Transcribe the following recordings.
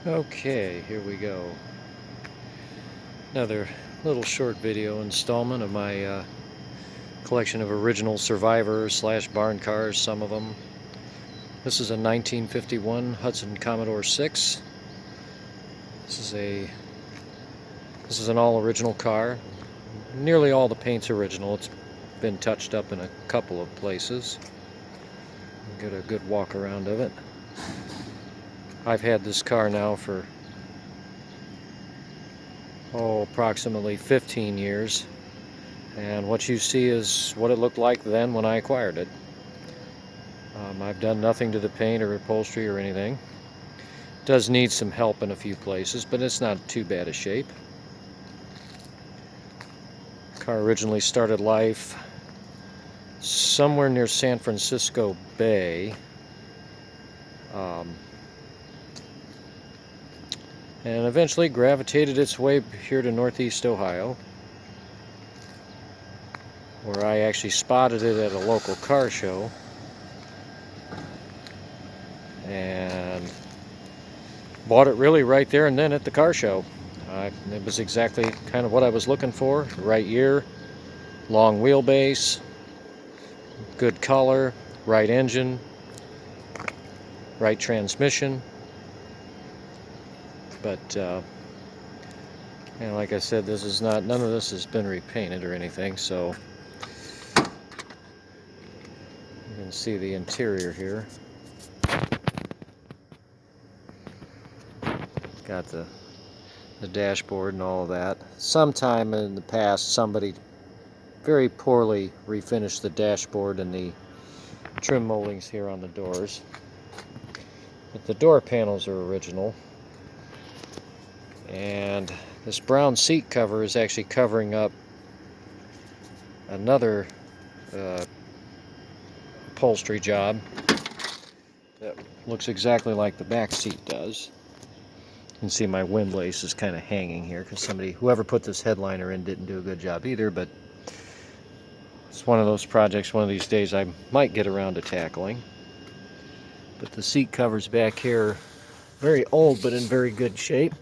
Okay, here we go. Another little short video installment of my collection of original Survivor / barn cars, some of them. This is a 1951 Hudson Commodore 6. This is an all original car. Nearly all the paint's original. It's been touched up in a couple of places. Get a good walk around of it. I've had this car now for approximately 15 years, and what you see is what it looked like then when I acquired it. I've done nothing to the paint or upholstery or anything. It does need some help in a few places, but it's not too bad a shape. The car originally started life somewhere near San Francisco Bay. And eventually gravitated its way here to Northeast Ohio, where I actually spotted it at a local car show and bought it really right there and then at the car show. It was exactly kind of what I was looking for. Right year, long wheelbase, good color, right engine, right transmission. But and like I said, none of this has been repainted or anything, so you can see the interior here. Got the dashboard and all of that. Sometime in the past, somebody very poorly refinished the dashboard and the trim moldings here on the doors. But the door panels are original. And this brown seat cover is actually covering up another upholstery job that looks exactly like the back seat does. You can see my windlace is kind of hanging here because whoever put this headliner in didn't do a good job either, but it's one of those projects one of these days I might get around to tackling. But the seat covers back here, very old but in very good shape.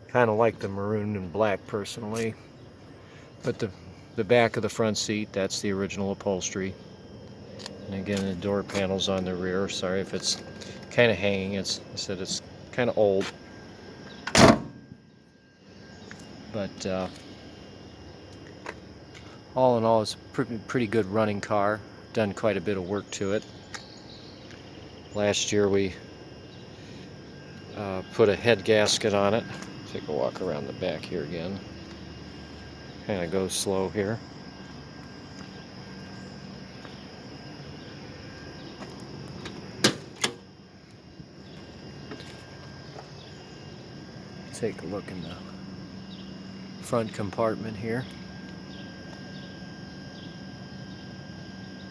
Kind of like the maroon and black personally, but the back of the front seat, that's the original upholstery. And again, the door panels on the rear. Sorry if it's kind of hanging. I said it's kind of old, but all in all, it's a pretty good running car. Done quite a bit of work to it. Last year we put a head gasket on it. Take a walk around the back here again. Kind of go slow here. Take a look in the front compartment here.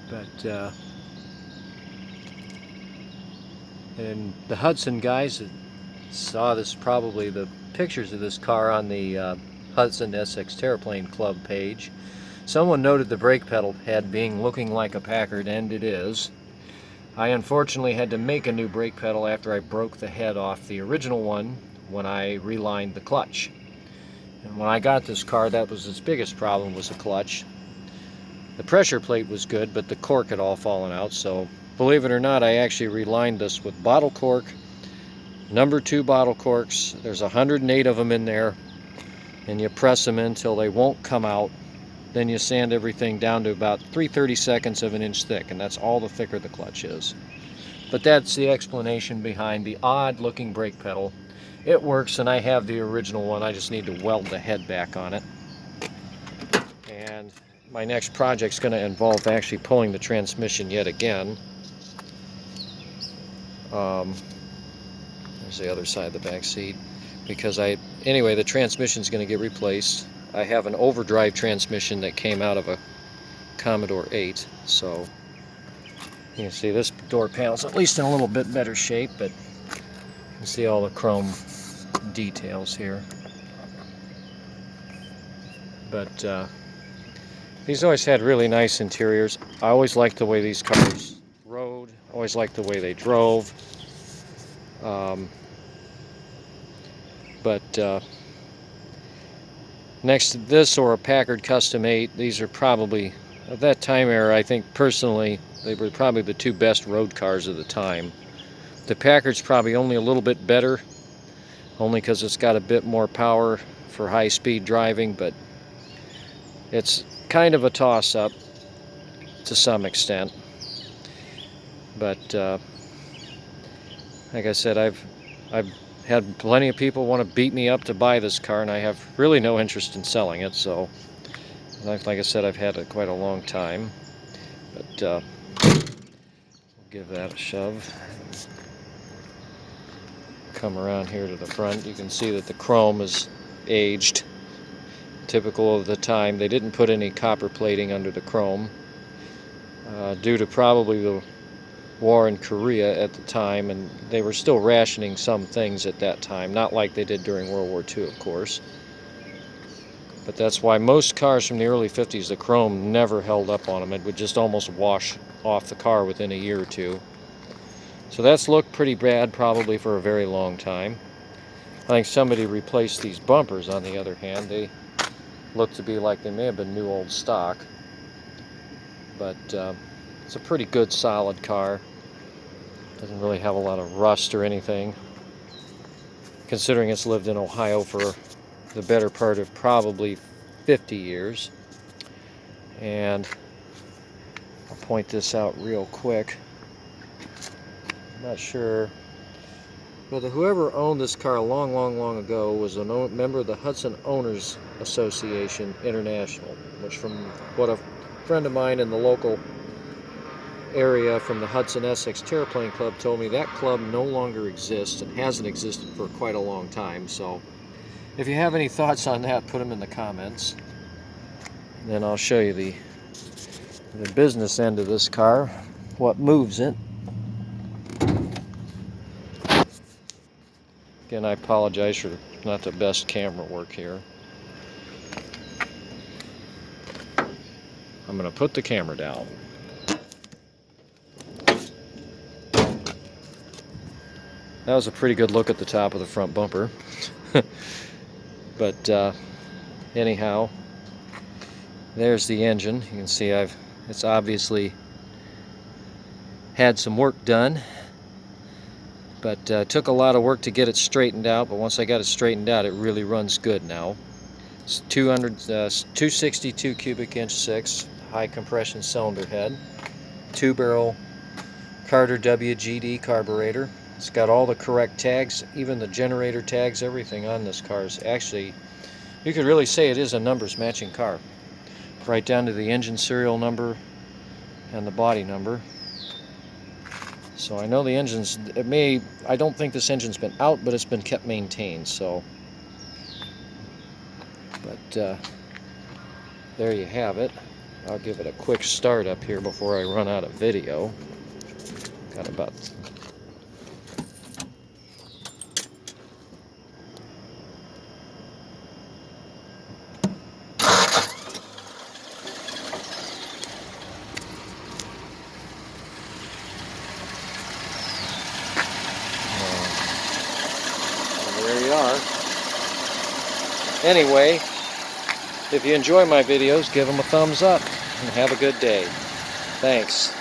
But and the Hudson guys that saw this, probably the pictures of this car on the Hudson SX Terraplane Club page. Someone noted the brake pedal head looking like a Packard, and it is. I unfortunately had to make a new brake pedal after I broke the head off the original one when I relined the clutch. And when I got this car, that was its biggest problem, was the clutch. The pressure plate was good, but the cork had all fallen out, so believe it or not, I actually relined this with bottle cork. Number 2 bottle corks. There's 108 of them in there, and you press them in until they won't come out. Then you sand everything down to about 3/32 of an inch thick, and that's all the thicker the clutch is. But that's the explanation behind the odd looking brake pedal. It works, and I have the original one. I just need to weld the head back on it. And my next project's going to involve actually pulling the transmission yet again. There's the other side of the back seat, because anyway, the transmission's going to get replaced. I have an overdrive transmission that came out of a Commodore 8, so you can see this door panel's at least in a little bit better shape, but you can see all the chrome details here. But these always had really nice interiors. I always liked the way these cars rode, always liked the way they drove. But next to this or a Packard Custom 8, these are probably, of that time era, I think personally, they were probably the two best road cars of the time. The Packard's probably only a little bit better, only because it's got a bit more power for high-speed driving, but it's kind of a toss-up to some extent. But like I said, I've had plenty of people want to beat me up to buy this car, and I have really no interest in selling it. So, like I said, I've had it quite a long time. But we'll give that a shove. Come around here to the front. You can see that the chrome is aged, typical of the time. They didn't put any copper plating under the chrome, due to probably the war in Korea at the time, and they were still rationing some things at that time, not like they did during World War II, of course. But that's why most cars from the early 50s, the chrome never held up on them. It would just almost wash off the car within a year or two. So that's looked pretty bad probably for a very long time. I think somebody replaced these bumpers, on the other hand. They look to be like they may have been new old stock. But it's a pretty good solid car. Doesn't really have a lot of rust or anything, considering it's lived in Ohio for the better part of probably 50 years. And I'll point this out real quick. I'm not sure, but whoever owned this car long ago was a member of the Hudson Owners Association International, which, from what a friend of mine in the local area from the Hudson Essex Terraplane Club told me, that club no longer exists and hasn't existed for quite a long time. So if you have any thoughts on that, put them in the comments. And then I'll show you the business end of this car, what moves it. Again, I apologize for not the best camera work here. I'm going to put the camera down. That was a pretty good look at the top of the front bumper. But anyhow, there's the engine. You can see it's obviously had some work done, but took a lot of work to get it straightened out. But once I got it straightened out, it really runs good now. It's 262 cubic inch 6 high compression cylinder head, 2-barrel Carter WGD carburetor. It's got all the correct tags, even the generator tags, everything on this car is actually, you could really say it is a numbers matching car, right down to the engine serial number and the body number. So I know the engine's, I don't think this engine's been out, but it's been kept maintained, so. But there you have it. I'll give it a quick start up here before I run out of video. Got about there you are. Anyway, if you enjoy my videos, give them a thumbs up and have a good day. Thanks.